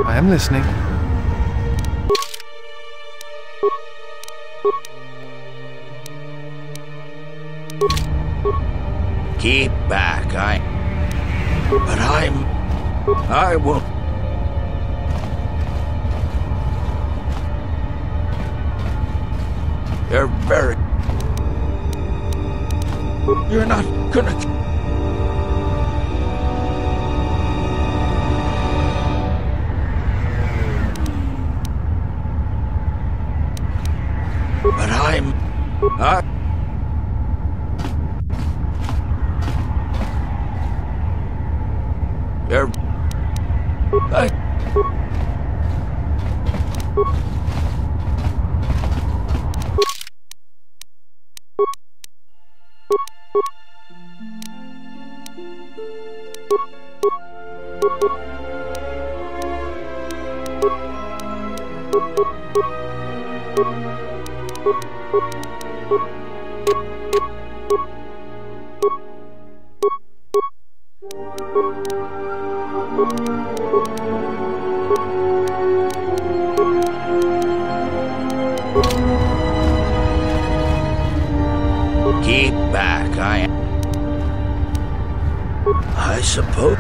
I am listening. Keep back, I will... You're very... You're not gonna... But You're... Keep back, I suppose...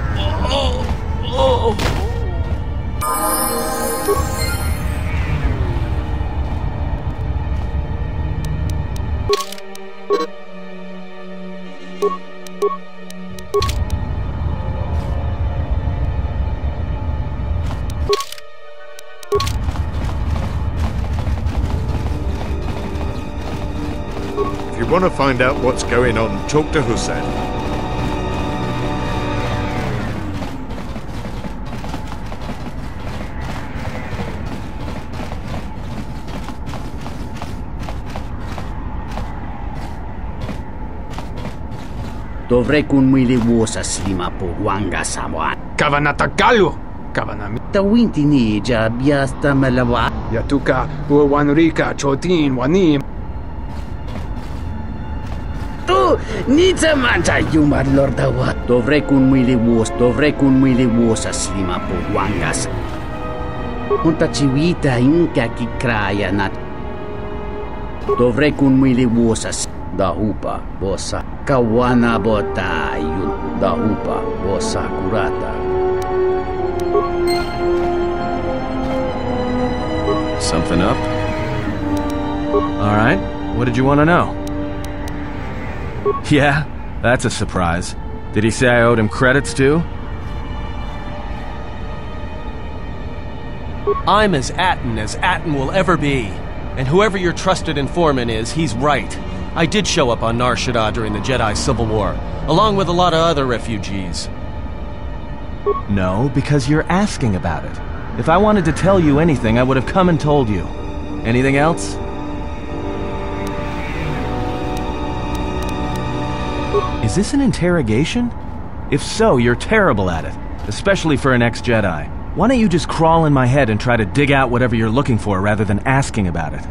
If you want to find out what's going on, talk to Hussein. Dovrei kun mwili wosa slima po wanga samwa. Kavanatagalu! Kavanami. Tawinti ni ja biasta malawa. Yatuka uwanrika chotin wanim. Nita manta yumar lordawa. Dovrei kun mwili wosa slima po wangas. Unta chiwita inka ki kraya nat. Dovrei kun mwili wosa dahupa bosa kawana bota yun dahupa bosa kurata. Something up? All right. What did you want to know? Yeah, that's a surprise. Did he say I owed him credits too? I'm as Atton will ever be. And whoever your trusted informant is, he's right. I did show up on Nar Shaddaa during the Jedi Civil War, along with a lot of other refugees. No, because you're asking about it. If I wanted to tell you anything, I would have come and told you. Anything else? Is this an interrogation? If so, you're terrible at it, especially for an ex-Jedi. Why don't you just crawl in my head and try to dig out whatever you're looking for rather than asking about it?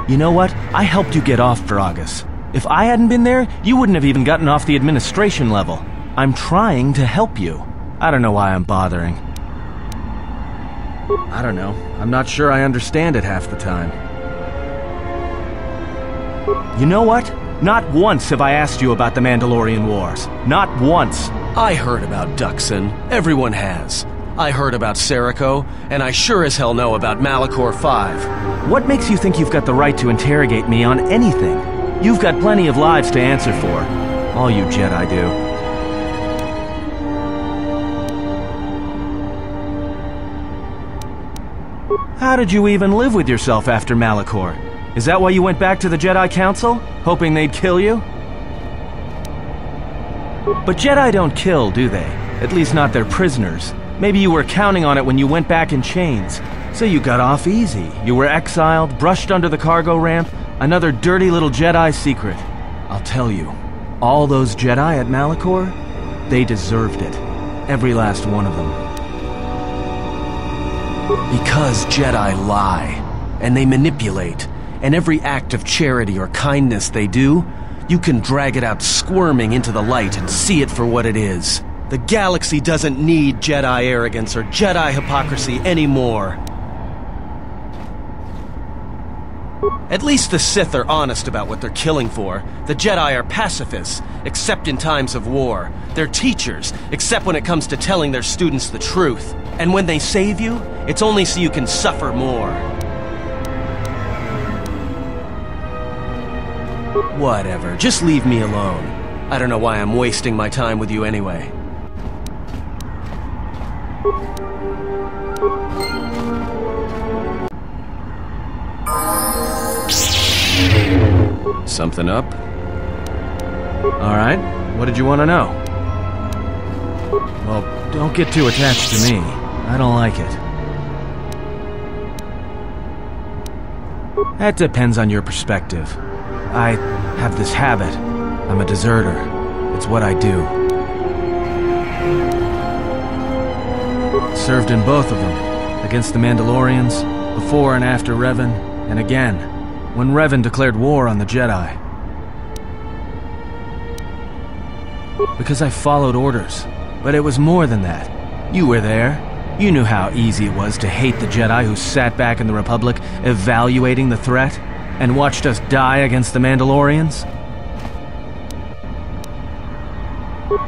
You know what? I helped you get off Veragus. If I hadn't been there, you wouldn't have even gotten off the administration level. I'm trying to help you. I don't know why I'm bothering. I don't know. I'm not sure I understand it half the time. You know what? Not once have I asked you about the Mandalorian Wars. Not once. I heard about Duxon. Everyone has. I heard about Serico, and I sure as hell know about Malachor 5. What makes you think you've got the right to interrogate me on anything? You've got plenty of lives to answer for. All you Jedi do. How did you even live with yourself after Malachor? Is that why you went back to the Jedi Council? Hoping they'd kill you? But Jedi don't kill, do they? At least not their prisoners. Maybe you were counting on it when you went back in chains. So you got off easy. You were exiled, brushed under the cargo ramp, another dirty little Jedi secret. I'll tell you, all those Jedi at Malachor, they deserved it. Every last one of them. Because Jedi lie, and they manipulate, and every act of charity or kindness they do, you can drag it out squirming into the light and see it for what it is. The galaxy doesn't need Jedi arrogance or Jedi hypocrisy anymore. At least the Sith are honest about what they're killing for. The Jedi are pacifists, except in times of war. They're teachers, except when it comes to telling their students the truth. And when they save you, it's only so you can suffer more. Whatever, just leave me alone. I don't know why I'm wasting my time with you anyway. Something up? Alright, what did you want to know? Well, don't get too attached to me. I don't like it. That depends on your perspective. I have this habit. I'm a deserter. It's what I do. Served in both of them. Against the Mandalorians, before and after Revan, and again, when Revan declared war on the Jedi. Because I followed orders. But it was more than that. You were there. You knew how easy it was to hate the Jedi who sat back in the Republic, evaluating the threat, and watched us die against the Mandalorians.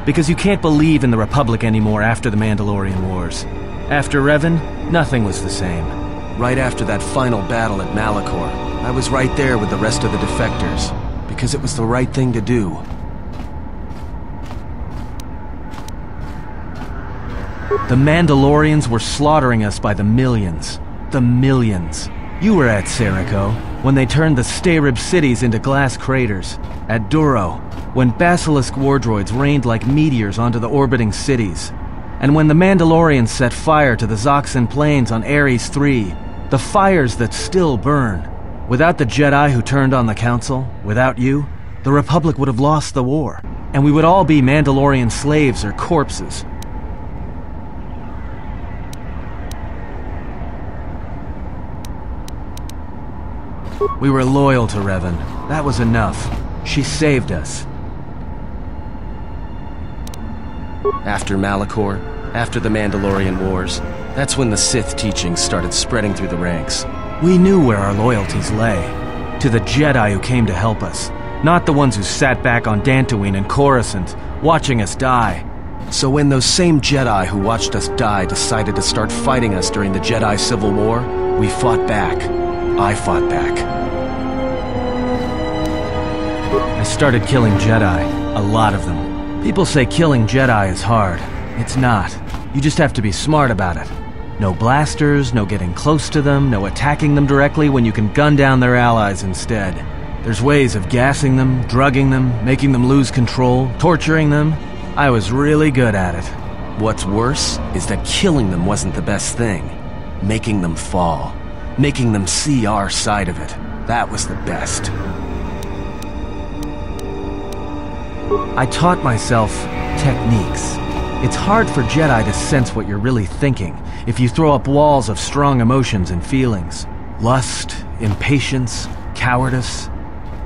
Because you can't believe in the Republic anymore after the Mandalorian Wars. After Revan, nothing was the same. Right after that final battle at Malachor, I was right there with the rest of the defectors, because it was the right thing to do. The Mandalorians were slaughtering us by the millions. The millions. You were at Serico, when they turned the Starib cities into glass craters. At Duro, when Basilisk war droids rained like meteors onto the orbiting cities. And when the Mandalorians set fire to the Zoxan plains on Ares III, the fires that still burn. Without the Jedi who turned on the Council, without you, the Republic would have lost the war, and we would all be Mandalorian slaves or corpses. We were loyal to Revan. That was enough. She saved us. After Malachor, after the Mandalorian Wars, that's when the Sith teachings started spreading through the ranks. We knew where our loyalties lay. To the Jedi who came to help us, not the ones who sat back on Dantooine and Coruscant, watching us die. So when those same Jedi who watched us die decided to start fighting us during the Jedi Civil War, we fought back. I fought back. I started killing Jedi, a lot of them. People say killing Jedi is hard. It's not. You just have to be smart about it. No blasters, no getting close to them, no attacking them directly when you can gun down their allies instead. There's ways of gassing them, drugging them, making them lose control, torturing them. I was really good at it. What's worse is that killing them wasn't the best thing. Making them fall. Making them see our side of it. That was the best. I taught myself techniques. It's hard for Jedi to sense what you're really thinking if you throw up walls of strong emotions and feelings. Lust, impatience, cowardice.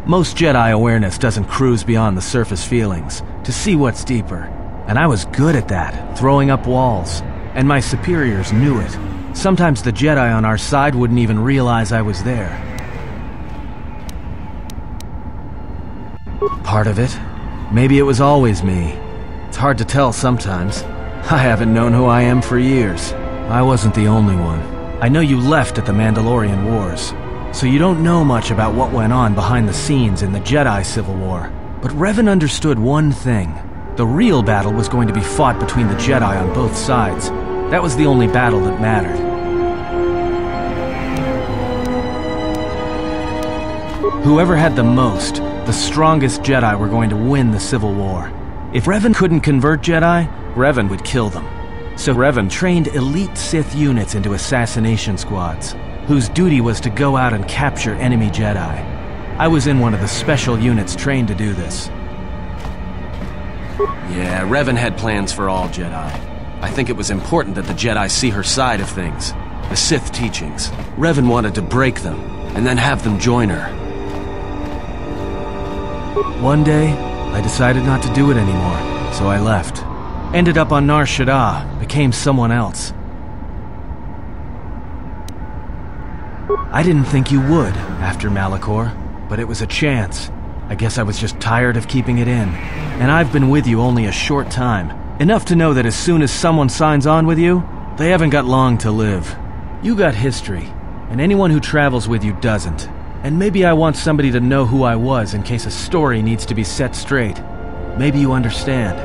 Most Jedi awareness doesn't cruise beyond the surface feelings to see what's deeper. And I was good at that, throwing up walls. And my superiors knew it. Sometimes the Jedi on our side wouldn't even realize I was there. Part of it. Maybe it was always me. It's hard to tell sometimes. I haven't known who I am for years. I wasn't the only one. I know you left at the Mandalorian Wars, so you don't know much about what went on behind the scenes in the Jedi Civil War. But Revan understood one thing. The real battle was going to be fought between the Jedi on both sides. That was the only battle that mattered. Whoever had the most, the strongest Jedi were going to win the Civil War. If Revan couldn't convert Jedi, Revan would kill them. So Revan trained elite Sith units into assassination squads, whose duty was to go out and capture enemy Jedi. I was in one of the special units trained to do this. Yeah, Revan had plans for all Jedi. I think it was important that the Jedi see her side of things, the Sith teachings. Revan wanted to break them, and then have them join her. One day, I decided not to do it anymore, so I left. Ended up on Nar Shaddaa, became someone else. I didn't think you would, after Malachor, but it was a chance. I guess I was just tired of keeping it in. And I've been with you only a short time. Enough to know that as soon as someone signs on with you, they haven't got long to live. You got history, and anyone who travels with you doesn't. And maybe I want somebody to know who I was in case a story needs to be set straight. Maybe you understand.